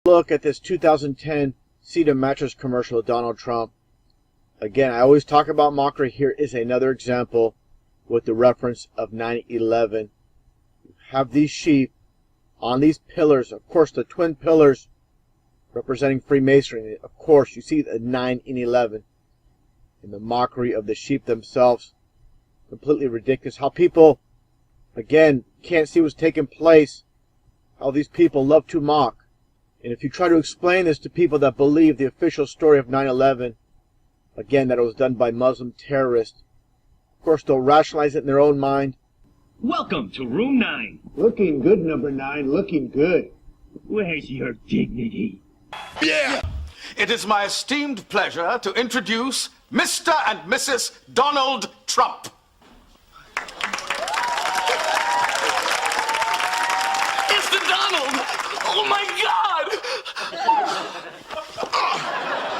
Look at this 2010 Cedar mattress commercial of Donald Trump. Again, I always talk about mockery. Here is another example with the reference of 9/11. You have these sheep on these pillars, of course the twin pillars representing Freemasonry. Of course you see the 9/11 in the mockery of the sheep themselves. Completely ridiculous how people, again, can't see what's taking place. How these people love to mock. And if you try to explain this to people that believe the official story of 9/11, again, that it was done by Muslim terrorists, of course they'll rationalize it in their own mind. Welcome to room 9. Looking good, number 9, looking good. Where's your dignity? Yeah! It is my esteemed pleasure to introduce Mr. and Mrs. Donald Trump. It's the Donald! Oh my God!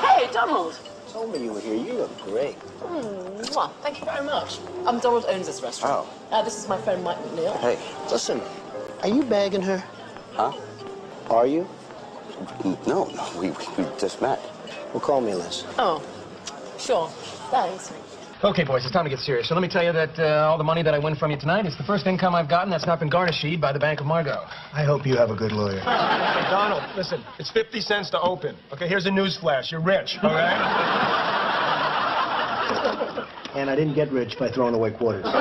Hey, Donald. Told me you were here. You look great. Well, thank you very much. Donald owns this restaurant. Oh. This is my friend Mike McNeil. Hey, listen. Are you bagging her? Huh? Are you? No, we just met. Well, call me, Liz. Oh, sure. Thanks. Okay, boys, it's time to get serious. So let me tell you that all the money that I win from you tonight is the first income I've gotten that's not been garnished by the Bank of Margot. I hope you have a good lawyer. Hey, Donald, listen, it's 50 cents to open. Okay, here's a news flash. You're rich, all right? And I didn't get rich by throwing away quarters. All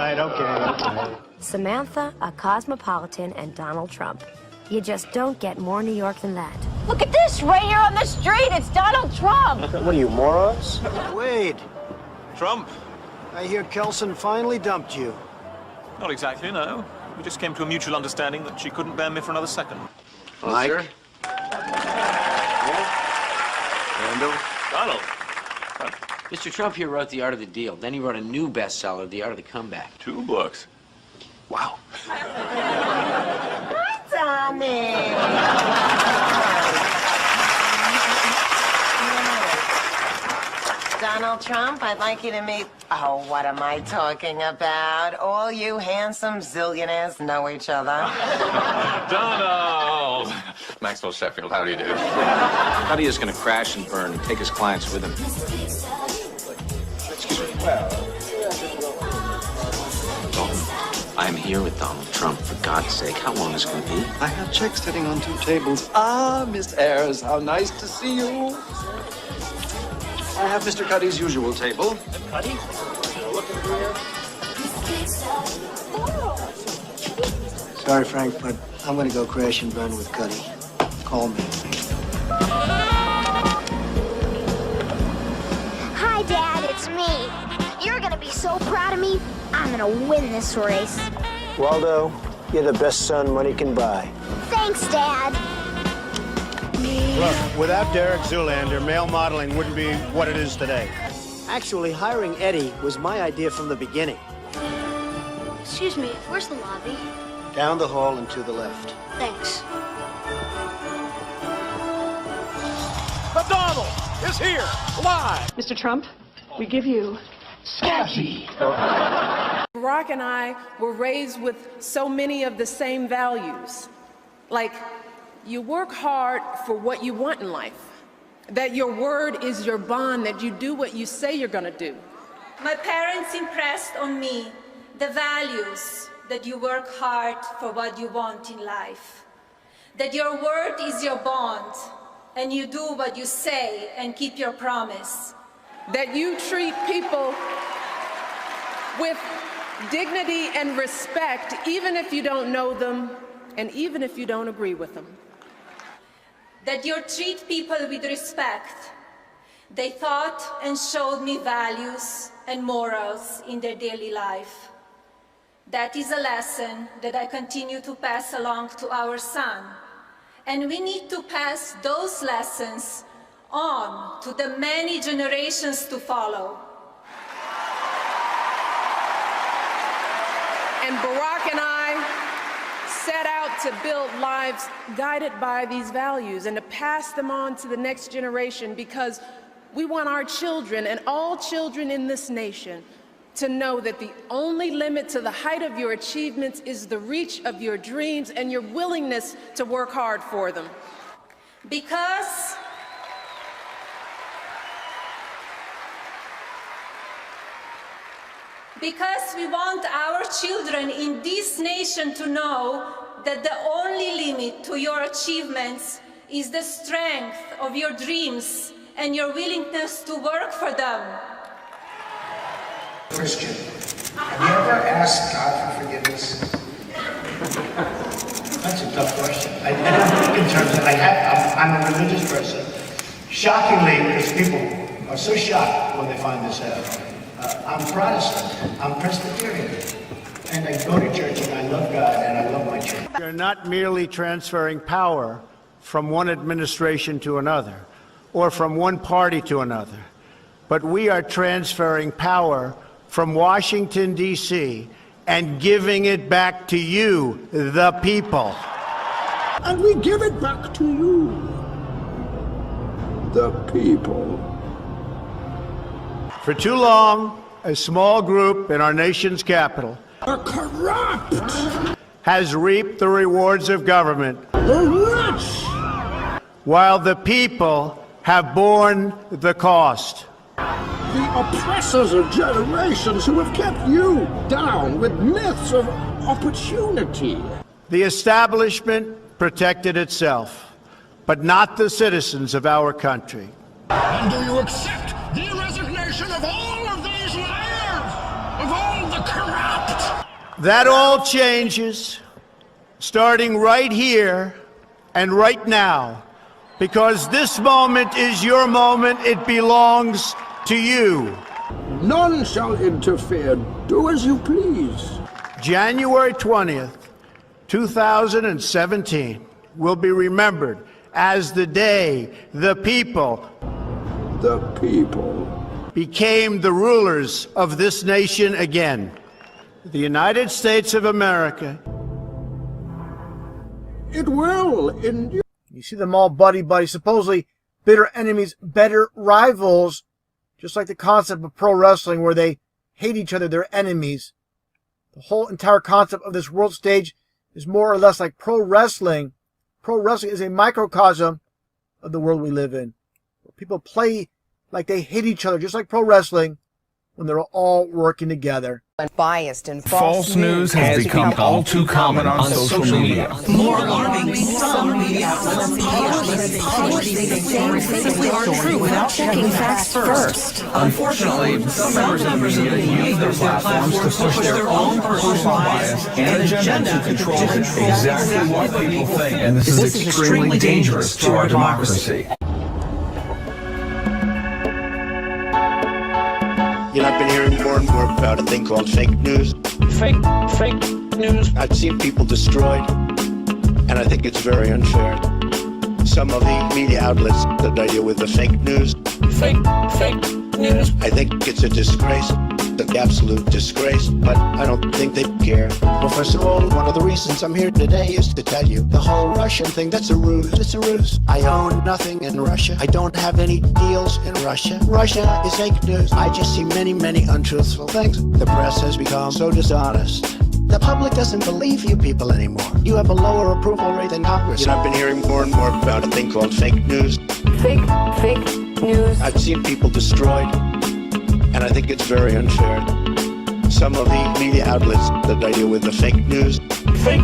right, okay. Samantha, a cosmopolitan, and Donald Trump. You just don't get more New York than that. Look at this, right here on the street. It's Donald Trump. What are you, morons? Wade. Trump? I hear Kelson finally dumped you. Not exactly, no. We just came to a mutual understanding that she couldn't bear me for another second. Mike? Randall? Donald. Mr. Trump here wrote The Art of the Deal. Then he wrote a new bestseller, The Art of the Comeback. 2 books. Wow. Donald Trump, I'd like you to meet... Oh, what am I talking about? All you handsome zillionaires know each other. Donald! Maxwell Sheffield, how do you do? Cuddy is going to crash and burn and take his clients with him. Excuse me. I'm here with Donald Trump, for God's sake. How long is it going to be? I have checks sitting on 2 tables. Ah, Miss Ayers, how nice to see you. I have Mr. Cuddy's usual table. Cuddy? Sorry, Frank, but I'm gonna go crash and burn with Cuddy. Call me. Hi, Dad, it's me. You're gonna be so proud of me. I'm gonna win this race. Waldo, you're the best son money can buy. Thanks, Dad. Look, without Derek Zoolander, male modeling wouldn't be what it is today. Actually, hiring Eddie was my idea from the beginning. Excuse me, where's the lobby? Down the hall and to the left. Thanks. The Donald is here, live! Mr. Trump, we give you... Scabby! Barack and I were raised with so many of the same values. Like, you work hard for what you want in life. That your word is your bond, that you do what you say you're gonna do. My parents impressed on me the values that you work hard for what you want in life. That your word is your bond, and you do what you say and keep your promise. That you treat people with dignity and respect, even if you don't know them, and even if you don't agree with them. That you treat people with respect. They thought and showed me values and morals in their daily life. That is a lesson that I continue to pass along to our son. And we need to pass those lessons on to the many generations to follow. And Barack and I set out to build lives guided by these values and to pass them on to the next generation, because we want our children and all children in this nation to know that the only limit to the height of your achievements is the reach of your dreams and your willingness to work hard for them. Because we want our children in this nation to know that the only limit to your achievements is the strength of your dreams and your willingness to work for them. Christian, have you ever asked God for forgiveness? That's a tough question. I don't think in terms of, I'm a religious person. Shockingly, because people are so shocked when they find this out. I'm Protestant, I'm Presbyterian, and I go to church and I love God and I love my church. You're not merely transferring power from one administration to another, or from one party to another, but we are transferring power from Washington, D.C., and giving it back to you, the people. And we give it back to you, the people. For too long, a small group in our nation's capital are corrupt, has reaped the rewards of government, the rich, while the people have borne the cost. The oppressors of generations who have kept you down with myths of opportunity. The establishment protected itself, but not the citizens of our country. And do you accept the resignation of all of these liars, of all the corrupt? That all changes, starting right here and right now, because this moment is your moment. It belongs to you. None shall interfere. Do as you please. January 20th, 2017 will be remembered as the day the people became the rulers of this nation again. The United States of America. It will endure. You see them all buddy-buddy, supposedly bitter enemies, better rivals. Just like the concept of pro wrestling where they hate each other, they're enemies. The whole entire concept of this world stage is more or less like pro wrestling. Pro wrestling is a microcosm of the world we live in. Where people play like they hate each other, just like pro wrestling, when they're all working together. Biased and false news has become all too common on social media. More alarming, some media outlets aren't true without checking facts first. Unfortunately, some members of the media use their platforms to push their own personal bias and agenda to control exactly what people think. And this is extremely dangerous to our democracy. You know, I've been hearing more and more about a thing called fake news. Fake news. I've seen people destroyed, and I think it's very unfair. Some of the media outlets that I deal with the fake news. Fake news. I think it's a disgrace, an absolute disgrace, but I don't think they care. Well, first of all, one of the reasons I'm here today is to tell you the whole Russian thing, that's a ruse. It's a ruse. I own nothing in Russia. I don't have any deals in Russia. Russia is fake news. I just see many, many untruthful things. The press has become so dishonest. The public doesn't believe you people anymore. You have a lower approval rate than Congress. You know, I've been hearing more and more about a thing called fake news. Fake news. I've seen people destroyed, and I think it's very unfair. Some of the media outlets that I deal with the fake news. Fake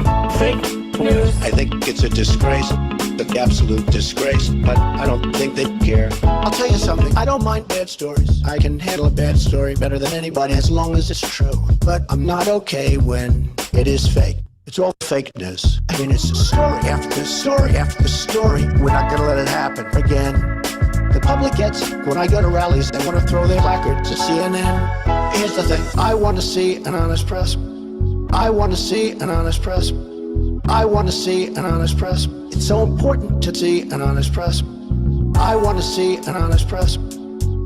news. I think it's a disgrace, an absolute disgrace, but I don't think they care. I'll tell you something, I don't mind bad stories. I can handle a bad story better than anybody as long as it's true. But I'm not okay when it is fake. It's all fake news. I mean, it's story after story after story. We're not gonna let it happen again. The public gets it. When I go to rallies, they want to throw their placards to CNN. Here's the thing. I want to see an honest press. I want to see an honest press. I want to see an honest press. It's so important to see an honest press. I want to see an honest press.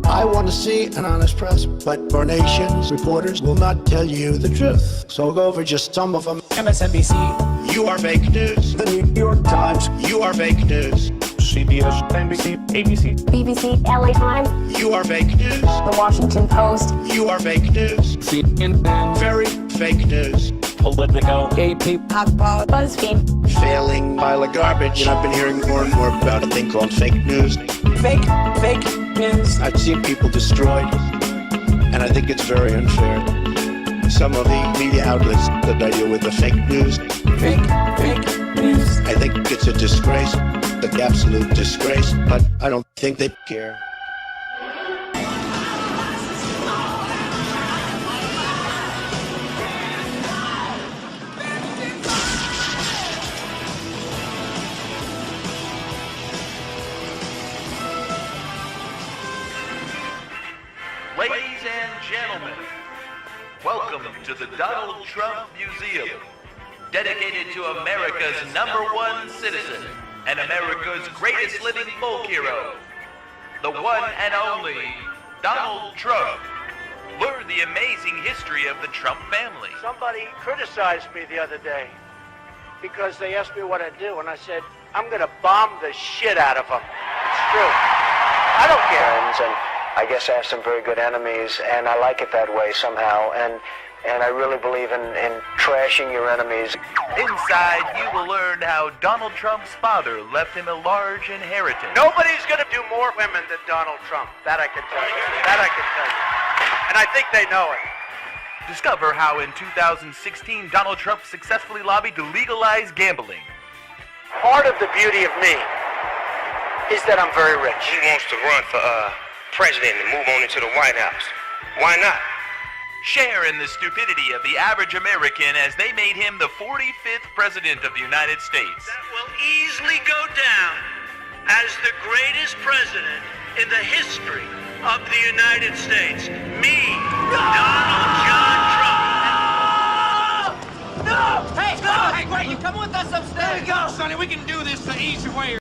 I want to see an honest press. But our nation's reporters will not tell you the truth. So I'll go over just some of them. MSNBC. You are fake news. The New York Times. You are fake news. CBS, NBC, ABC, BBC, LA Times. You are fake news. The Washington Post. You are fake news. CNN, Very fake news. Politico, AP, HuffPo, BuzzFeed. Failing pile of garbage. And I've been hearing more and more about a thing called fake news. Fake news. I've seen people destroyed, and I think it's very unfair. Some of the media outlets that I deal with are fake news. Fake news. I think it's a disgrace, an absolute disgrace, but I don't think they care. Ladies and gentlemen, welcome to the Donald Trump Museum, dedicated to America's #1 citizen and America's greatest living folk hero, the one and only Donald Trump. Learn the amazing history of the Trump family. Somebody criticized me the other day because they asked me what I do, and I said, I'm going to bomb the shit out of them. It's true. I don't care. And I guess I have some very good enemies, and I like it that way somehow. And I really believe in trashing your enemies. Inside, you will learn how Donald Trump's father left him a large inheritance. Nobody's going to do more women than Donald Trump. That I can tell you. That I can tell you. And I think they know it. Discover how in 2016 Donald Trump successfully lobbied to legalize gambling. Part of the beauty of me is that I'm very rich. He wants to run for president and move on into the White House. Why not? Share in the stupidity of the average American as they made him the 45th president of the United States. That will easily go down as the greatest president in the history of the United States. Me, Donald John Trump. No! Hey, no! Hey, great, you come with us upstairs. There we go, Sonny. We can do this the easy way.